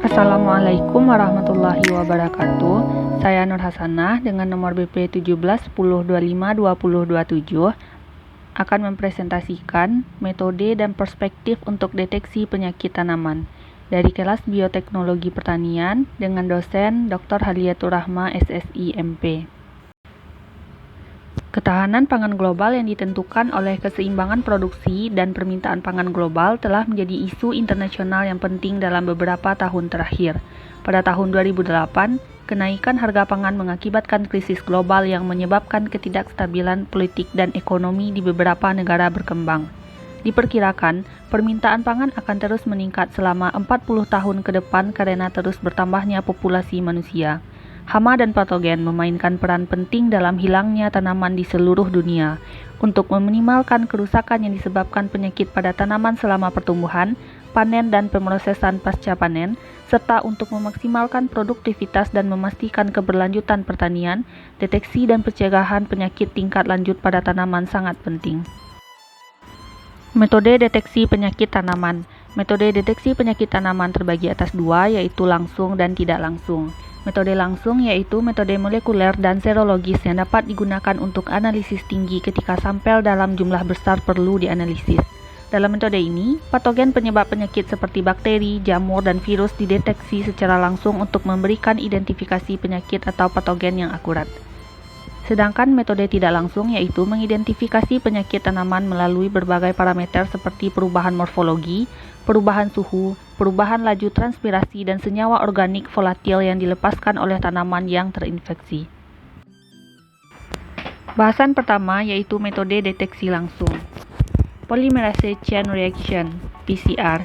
Assalamualaikum warahmatullahi wabarakatuh. Saya Nur Hasanah dengan nomor BP 17 10 25 20 27 akan mempresentasikan metode dan perspektif untuk deteksi penyakit tanaman dari kelas Bioteknologi Pertanian dengan dosen Dr. Hadiatur Rahma SSI MP. Ketahanan pangan global yang ditentukan oleh keseimbangan produksi dan permintaan pangan global telah menjadi isu internasional yang penting dalam beberapa tahun terakhir. Pada tahun 2008, kenaikan harga pangan mengakibatkan krisis global yang menyebabkan ketidakstabilan politik dan ekonomi di beberapa negara berkembang. Diperkirakan, permintaan pangan akan terus meningkat selama 40 tahun ke depan karena terus bertambahnya populasi manusia. Hama dan patogen memainkan peran penting dalam hilangnya tanaman di seluruh dunia. Untuk meminimalkan kerusakan yang disebabkan penyakit pada tanaman selama pertumbuhan, panen dan pemrosesan pasca panen, serta untuk memaksimalkan produktivitas dan memastikan keberlanjutan pertanian, deteksi dan pencegahan penyakit tingkat lanjut pada tanaman sangat penting. Metode deteksi penyakit tanaman. Metode deteksi penyakit tanaman terbagi atas dua, yaitu langsung dan tidak langsung. Metode langsung yaitu metode molekuler dan serologis yang dapat digunakan untuk analisis tinggi ketika sampel dalam jumlah besar perlu dianalisis. Dalam metode ini, patogen penyebab penyakit seperti bakteri, jamur, dan virus dideteksi secara langsung untuk memberikan identifikasi penyakit atau patogen yang akurat. Sedangkan metode tidak langsung yaitu mengidentifikasi penyakit tanaman melalui berbagai parameter seperti perubahan morfologi, perubahan suhu, perubahan laju transpirasi, dan senyawa organik volatil yang dilepaskan oleh tanaman yang terinfeksi. Bahasan pertama yaitu metode deteksi langsung. Polymerase Chain Reaction (PCR).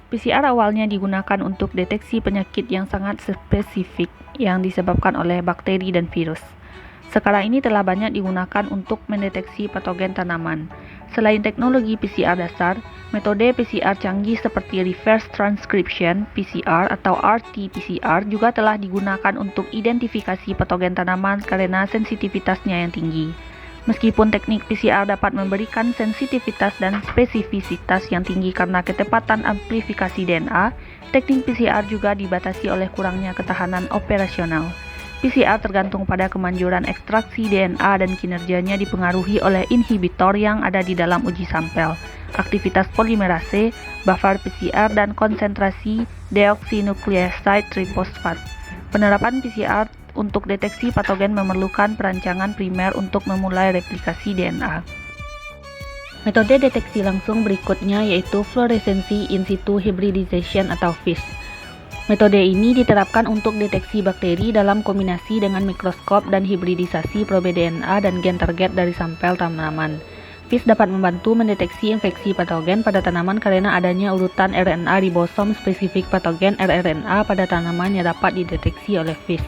PCR awalnya digunakan untuk deteksi penyakit yang sangat spesifik yang disebabkan oleh bakteri dan virus. Sekarang ini telah banyak digunakan untuk mendeteksi patogen tanaman. Selain teknologi PCR dasar, metode PCR canggih seperti reverse transcription PCR atau RT-PCR juga telah digunakan untuk identifikasi patogen tanaman karena sensitivitasnya yang tinggi. Meskipun teknik PCR dapat memberikan sensitivitas dan spesifisitas yang tinggi karena ketepatan amplifikasi DNA, teknik PCR juga dibatasi oleh kurangnya ketahanan operasional. PCR tergantung pada kemanjuran ekstraksi DNA dan kinerjanya dipengaruhi oleh inhibitor yang ada di dalam uji sampel, aktivitas polimerase, buffer PCR, dan konsentrasi deoksinukleoside trifosfat. Penerapan PCR untuk deteksi patogen memerlukan perancangan primer untuk memulai replikasi DNA. Metode deteksi langsung berikutnya yaitu fluoresensi in situ hybridization atau FISH. Metode ini diterapkan untuk deteksi bakteri dalam kombinasi dengan mikroskop dan hibridisasi probe DNA dan gen target dari sampel tanaman. FISH dapat membantu mendeteksi infeksi patogen pada tanaman karena adanya urutan RNA ribosom spesifik patogen rRNA pada tanaman yang dapat dideteksi oleh FISH.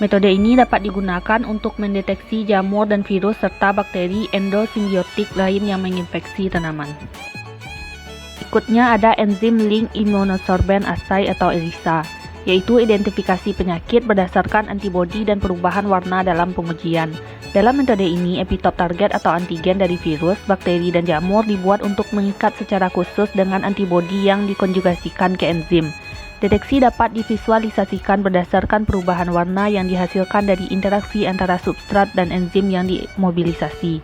Metode ini dapat digunakan untuk mendeteksi jamur dan virus serta bakteri endosimbiotik lain yang menginfeksi tanaman. Berikutnya ada enzim link immunosorbent assay atau ELISA, yaitu identifikasi penyakit berdasarkan antibodi dan perubahan warna dalam pengujian. Dalam metode ini, epitop target atau antigen dari virus, bakteri, dan jamur dibuat untuk mengikat secara khusus dengan antibodi yang dikonjugasikan ke enzim. Deteksi dapat divisualisasikan berdasarkan perubahan warna yang dihasilkan dari interaksi antara substrat dan enzim yang dimobilisasi.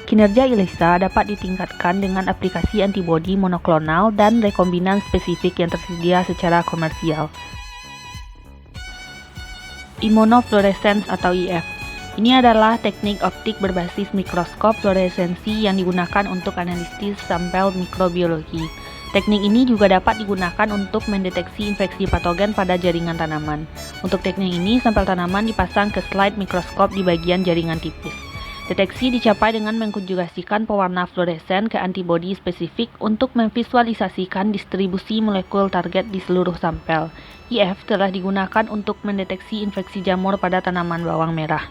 Kinerja ELISA dapat ditingkatkan dengan aplikasi antibodi monoklonal dan rekombinan spesifik yang tersedia secara komersial. Immunofluorescence atau IF. Ini adalah teknik optik berbasis mikroskop fluoresensi yang digunakan untuk analisis sampel mikrobiologi. Teknik ini juga dapat digunakan untuk mendeteksi infeksi patogen pada jaringan tanaman. Untuk teknik ini, sampel tanaman dipasang ke slide mikroskop di bagian jaringan tipis. Deteksi dicapai dengan mengkonjugasikan pewarna fluoresen ke antibodi spesifik untuk memvisualisasikan distribusi molekul target di seluruh sampel. IF telah digunakan untuk mendeteksi infeksi jamur pada tanaman bawang merah.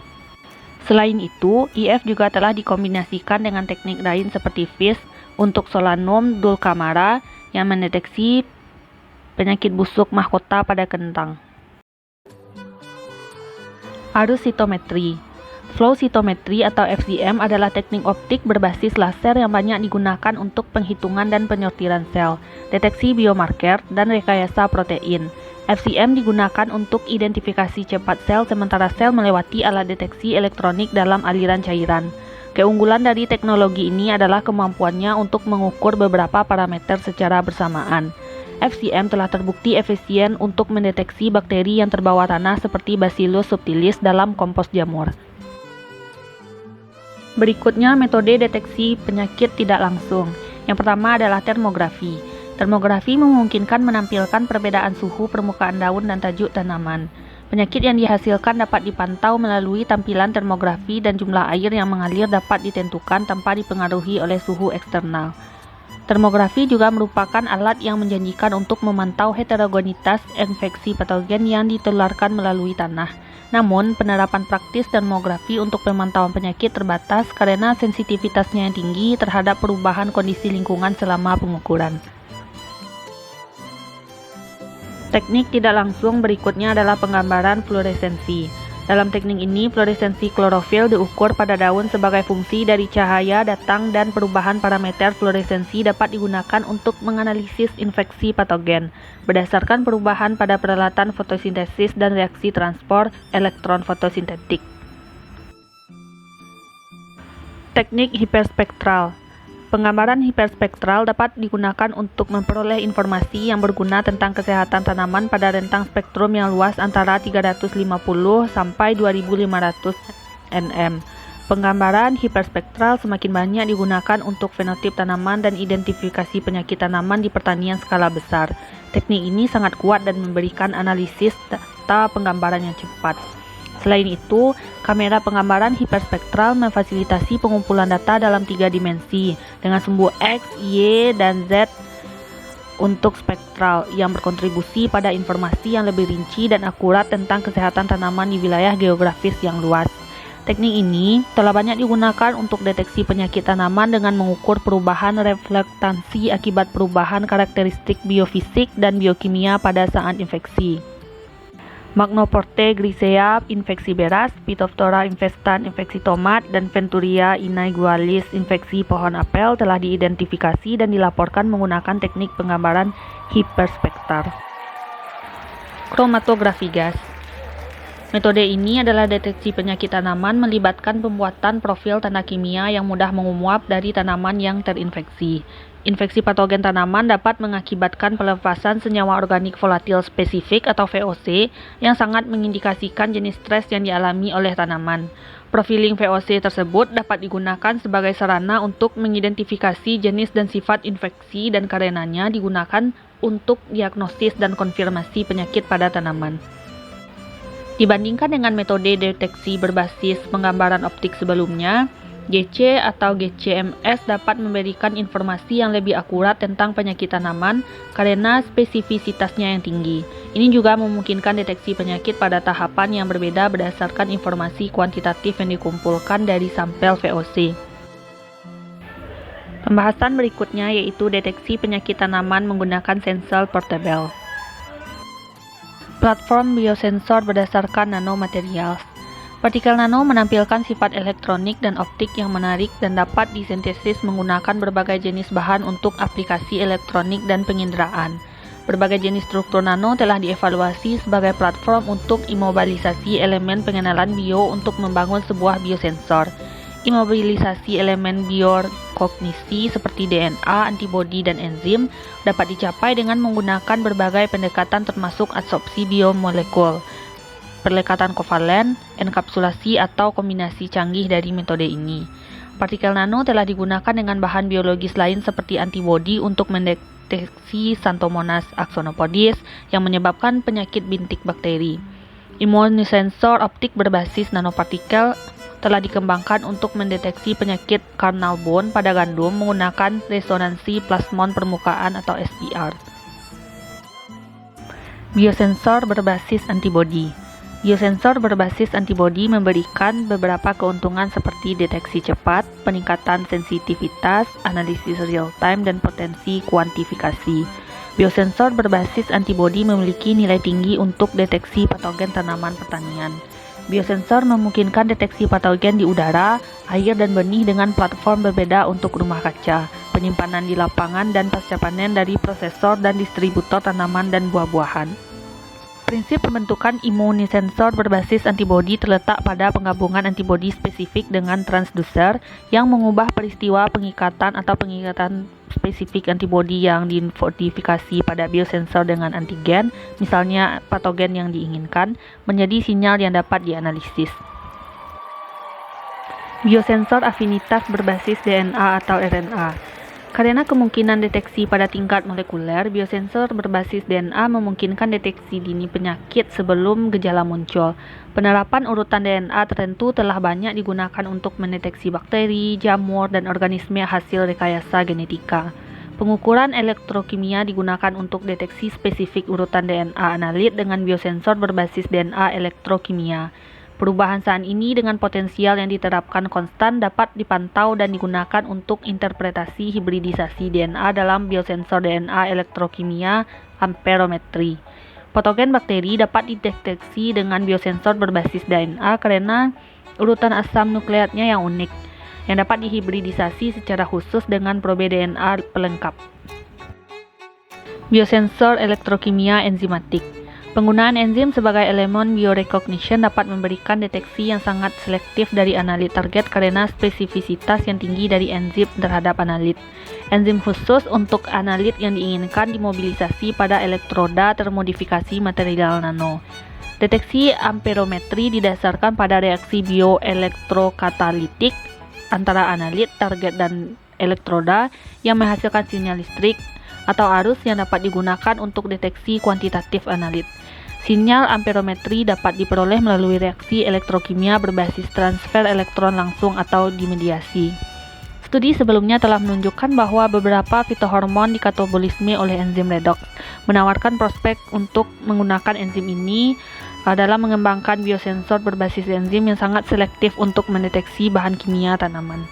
Selain itu, IF juga telah dikombinasikan dengan teknik lain seperti FISH untuk Solanum dulcamara yang mendeteksi penyakit busuk mahkota pada kentang. Arus sitometri. Flow cytometry atau FCM adalah teknik optik berbasis laser yang banyak digunakan untuk penghitungan dan penyortiran sel, deteksi biomarker, dan rekayasa protein. FCM digunakan untuk identifikasi cepat sel, sementara sel melewati alat deteksi elektronik dalam aliran cairan. Keunggulan dari teknologi ini adalah kemampuannya untuk mengukur beberapa parameter secara bersamaan. FCM telah terbukti efisien untuk mendeteksi bakteri yang terbawa tanah seperti Bacillus subtilis dalam kompos jamur. Berikutnya metode deteksi penyakit tidak langsung. Yang pertama adalah termografi. Termografi memungkinkan menampilkan perbedaan suhu permukaan daun dan tajuk tanaman. Penyakit yang dihasilkan dapat dipantau melalui tampilan termografi dan jumlah air yang mengalir dapat ditentukan tanpa dipengaruhi oleh suhu eksternal. Termografi juga merupakan alat yang menjanjikan untuk memantau heterogenitas infeksi patogen yang ditularkan melalui tanah. Namun, penerapan praktis termografi untuk pemantauan penyakit terbatas karena sensitivitasnya yang tinggi terhadap perubahan kondisi lingkungan selama pengukuran. Teknik tidak langsung berikutnya adalah penggambaran fluoresensi. Dalam teknik ini, fluoresensi klorofil diukur pada daun sebagai fungsi dari cahaya datang dan perubahan parameter fluoresensi dapat digunakan untuk menganalisis infeksi patogen berdasarkan perubahan pada peralatan fotosintesis dan reaksi transport elektron fotosintetik. Teknik hiperspektral. Penggambaran hiperspektral dapat digunakan untuk memperoleh informasi yang berguna tentang kesehatan tanaman pada rentang spektrum yang luas antara 350 sampai 2500 nm. Penggambaran hiperspektral semakin banyak digunakan untuk fenotip tanaman dan identifikasi penyakit tanaman di pertanian skala besar. Teknik ini sangat kuat dan memberikan analisis data penggambaran yang cepat. Selain itu, kamera penggambaran hiperspektral memfasilitasi pengumpulan data dalam 3 dimensi dengan sumbu X, Y, dan Z untuk spektral yang berkontribusi pada informasi yang lebih rinci dan akurat tentang kesehatan tanaman di wilayah geografis yang luas. Teknik ini telah banyak digunakan untuk deteksi penyakit tanaman dengan mengukur perubahan reflektansi akibat perubahan karakteristik biofisik dan biokimia pada saat infeksi. Magnoporte grisea infeksi beras, Phytophthora infestan infeksi tomat, dan Venturia inaigualis infeksi pohon apel telah diidentifikasi dan dilaporkan menggunakan teknik penggambaran hiperspektral. Kromatografi gas. Metode ini adalah deteksi penyakit tanaman melibatkan pembuatan profil tanda kimia yang mudah menguap dari tanaman yang terinfeksi. Infeksi patogen tanaman dapat mengakibatkan pelepasan senyawa organik volatil spesifik atau VOC yang sangat mengindikasikan jenis stres yang dialami oleh tanaman. Profiling VOC tersebut dapat digunakan sebagai sarana untuk mengidentifikasi jenis dan sifat infeksi dan karenanya digunakan untuk diagnosis dan konfirmasi penyakit pada tanaman. Dibandingkan dengan metode deteksi berbasis penggambaran optik sebelumnya, GC atau GCMS dapat memberikan informasi yang lebih akurat tentang penyakit tanaman karena spesifisitasnya yang tinggi. Ini juga memungkinkan deteksi penyakit pada tahapan yang berbeda berdasarkan informasi kuantitatif yang dikumpulkan dari sampel VOC. Pembahasan berikutnya yaitu deteksi penyakit tanaman menggunakan sensor portable. Platform biosensor berdasarkan nanomaterial. Partikel nano menampilkan sifat elektronik dan optik yang menarik dan dapat disintesis menggunakan berbagai jenis bahan untuk aplikasi elektronik dan penginderaan. Berbagai jenis struktur nano telah dievaluasi sebagai platform untuk imobilisasi elemen pengenalan bio untuk membangun sebuah biosensor. Imobilisasi elemen biokognisi seperti DNA, antibodi, dan enzim dapat dicapai dengan menggunakan berbagai pendekatan termasuk adsorpsi biomolekul, perlekatan kovalen, enkapsulasi, atau kombinasi canggih dari metode ini. Partikel nano telah digunakan dengan bahan biologis lain seperti antibodi untuk mendeteksi Xanthomonas axonopodis yang menyebabkan penyakit bintik bakteri. Immunosensor optik berbasis nanopartikel telah dikembangkan untuk mendeteksi penyakit carnal bone pada gandum menggunakan resonansi plasmon permukaan atau SPR. Biosensor berbasis antibodi. Biosensor berbasis antibodi memberikan beberapa keuntungan seperti deteksi cepat, peningkatan sensitivitas, analisis real-time, dan potensi kuantifikasi. Biosensor berbasis antibodi memiliki nilai tinggi untuk deteksi patogen tanaman pertanian. Biosensor memungkinkan deteksi patogen di udara, air, dan benih dengan platform berbeda untuk rumah kaca, penyimpanan di lapangan, dan pasca panen dari prosesor dan distributor tanaman dan buah-buahan. Prinsip pembentukan imunisensor berbasis antibodi terletak pada penggabungan antibodi spesifik dengan transducer yang mengubah peristiwa pengikatan atau pengikatan spesifik antibodi yang dimodifikasi pada biosensor dengan antigen, misalnya patogen yang diinginkan, menjadi sinyal yang dapat dianalisis. Biosensor afinitas berbasis DNA atau RNA. Karena kemungkinan deteksi pada tingkat molekuler, biosensor berbasis DNA memungkinkan deteksi dini penyakit sebelum gejala muncul. Penerapan urutan DNA tertentu telah banyak digunakan untuk mendeteksi bakteri, jamur, dan organisme hasil rekayasa genetika. Pengukuran elektrokimia digunakan untuk deteksi spesifik urutan DNA analit dengan biosensor berbasis DNA elektrokimia. Perubahan saat ini dengan potensial yang diterapkan konstan dapat dipantau dan digunakan untuk interpretasi hibridisasi DNA dalam biosensor DNA elektrokimia amperometri. Patogen bakteri dapat dideteksi dengan biosensor berbasis DNA karena urutan asam nukleatnya yang unik, yang dapat dihibridisasi secara khusus dengan probe DNA pelengkap. Biosensor elektrokimia enzimatik. Penggunaan enzim sebagai elemen biorecognition dapat memberikan deteksi yang sangat selektif dari analit target karena spesifisitas yang tinggi dari enzim terhadap analit. Enzim khusus untuk analit yang diinginkan dimobilisasi pada elektroda termodifikasi material nano. Deteksi amperometri didasarkan pada reaksi bioelektrokatalitik antara analit, target, dan elektroda yang menghasilkan sinyal listrik atau arus yang dapat digunakan untuk deteksi kuantitatif analit. Sinyal amperometri dapat diperoleh melalui reaksi elektrokimia berbasis transfer elektron langsung atau dimediasi. Studi sebelumnya telah menunjukkan bahwa beberapa fitohormon dikatabolisme oleh enzim redox, menawarkan prospek untuk menggunakan enzim ini dalam mengembangkan biosensor berbasis enzim yang sangat selektif untuk mendeteksi bahan kimia tanaman.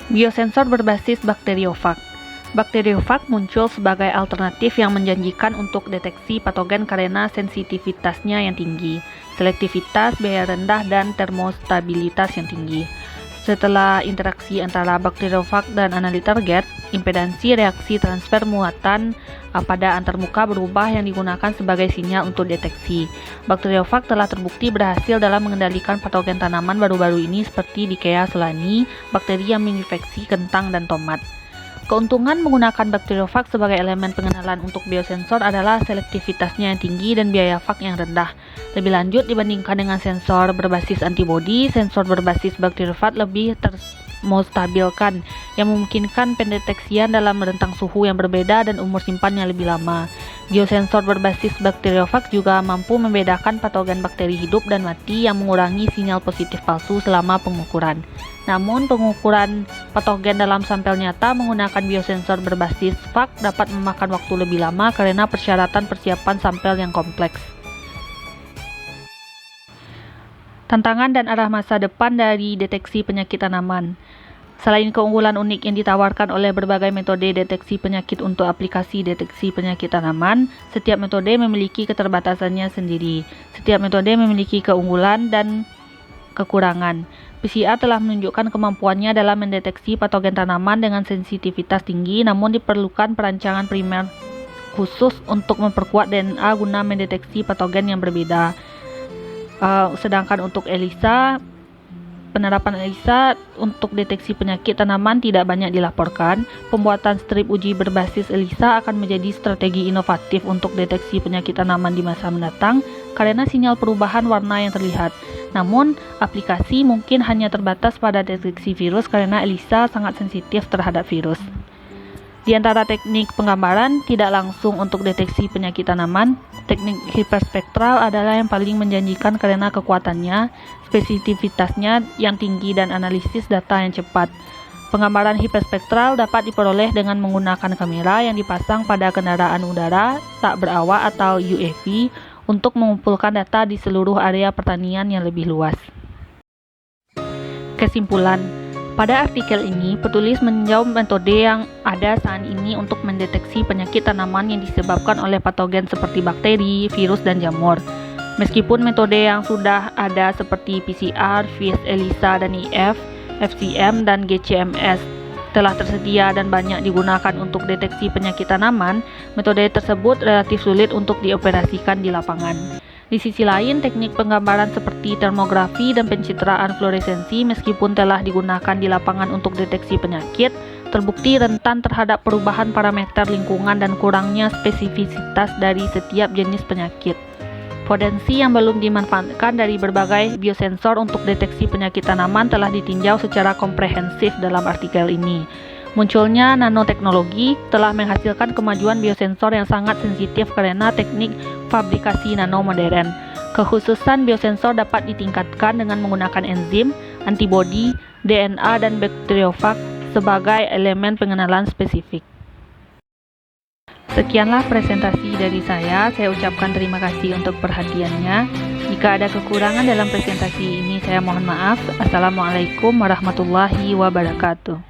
Biosensor berbasis bakteriofag. Bakteriofag muncul sebagai alternatif yang menjanjikan untuk deteksi patogen karena sensitivitasnya yang tinggi, selektivitas, biaya rendah, dan termostabilitas yang tinggi. Setelah interaksi antara bakteriofag dan analit target, impedansi reaksi transfer muatan pada antarmuka berubah yang digunakan sebagai sinyal untuk deteksi. Bakteriofag telah terbukti berhasil dalam mengendalikan patogen tanaman baru-baru ini seperti Dikea solani, bakteri yang menginfeksi kentang dan tomat. Keuntungan menggunakan bakteriofag sebagai elemen pengenalan untuk biosensor adalah selektivitasnya yang tinggi dan biaya fag yang rendah. Lebih lanjut, dibandingkan dengan sensor berbasis antibodi, sensor berbasis bakteriofag lebih termostabilkan, yang memungkinkan pendeteksian dalam rentang suhu yang berbeda dan umur simpan yang lebih lama. Biosensor berbasis bakteriofag juga mampu membedakan patogen bakteri hidup dan mati yang mengurangi sinyal positif palsu selama pengukuran. Namun, pengukuran patogen dalam sampel nyata menggunakan biosensor berbasis fag dapat memakan waktu lebih lama karena persyaratan persiapan sampel yang kompleks. Tantangan dan arah masa depan dari deteksi penyakit tanaman. Selain keunggulan unik yang ditawarkan oleh berbagai metode deteksi penyakit untuk aplikasi deteksi penyakit tanaman, setiap metode memiliki keterbatasannya sendiri. Setiap metode memiliki keunggulan dan kekurangan. PCR telah menunjukkan kemampuannya dalam mendeteksi patogen tanaman dengan sensitivitas tinggi, namun diperlukan perancangan primer khusus untuk memperkuat DNA guna mendeteksi patogen yang berbeda. Sedangkan untuk ELISA, penerapan ELISA untuk deteksi penyakit tanaman tidak banyak dilaporkan. Pembuatan strip uji berbasis ELISA akan menjadi strategi inovatif untuk deteksi penyakit tanaman di masa mendatang karena sinyal perubahan warna yang terlihat. Namun, aplikasi mungkin hanya terbatas pada deteksi virus karena ELISA sangat sensitif terhadap virus. Di antara teknik penggambaran tidak langsung untuk deteksi penyakit tanaman, teknik hiperspektral adalah yang paling menjanjikan karena kekuatannya, spesifisitasnya yang tinggi dan analisis data yang cepat. Penggambaran hiperspektral dapat diperoleh dengan menggunakan kamera yang dipasang pada kendaraan udara tak berawak atau UAV untuk mengumpulkan data di seluruh area pertanian yang lebih luas. Kesimpulan, pada artikel ini, penulis meninjau metode yang ada saat ini untuk mendeteksi penyakit tanaman yang disebabkan oleh patogen seperti bakteri, virus, dan jamur. Meskipun metode yang sudah ada seperti PCR, FISH, ELISA, dan IF, FCM, dan GCMS telah tersedia dan banyak digunakan untuk deteksi penyakit tanaman, metode tersebut relatif sulit untuk dioperasikan di lapangan. Di sisi lain, teknik penggambaran seperti termografi dan pencitraan fluoresensi meskipun telah digunakan di lapangan untuk deteksi penyakit, terbukti rentan terhadap perubahan parameter lingkungan dan kurangnya spesifisitas dari setiap jenis penyakit. Potensi yang belum dimanfaatkan dari berbagai biosensor untuk deteksi penyakit tanaman telah ditinjau secara komprehensif dalam artikel ini. Munculnya nanoteknologi telah menghasilkan kemajuan biosensor yang sangat sensitif karena teknik fabrikasi nano modern. Kekhususan biosensor dapat ditingkatkan dengan menggunakan enzim, antibodi, DNA, dan bakteriofag sebagai elemen pengenalan spesifik. Sekianlah presentasi dari saya ucapkan terima kasih untuk perhatiannya. Jika ada kekurangan dalam presentasi ini, saya mohon maaf. Assalamualaikum warahmatullahi wabarakatuh.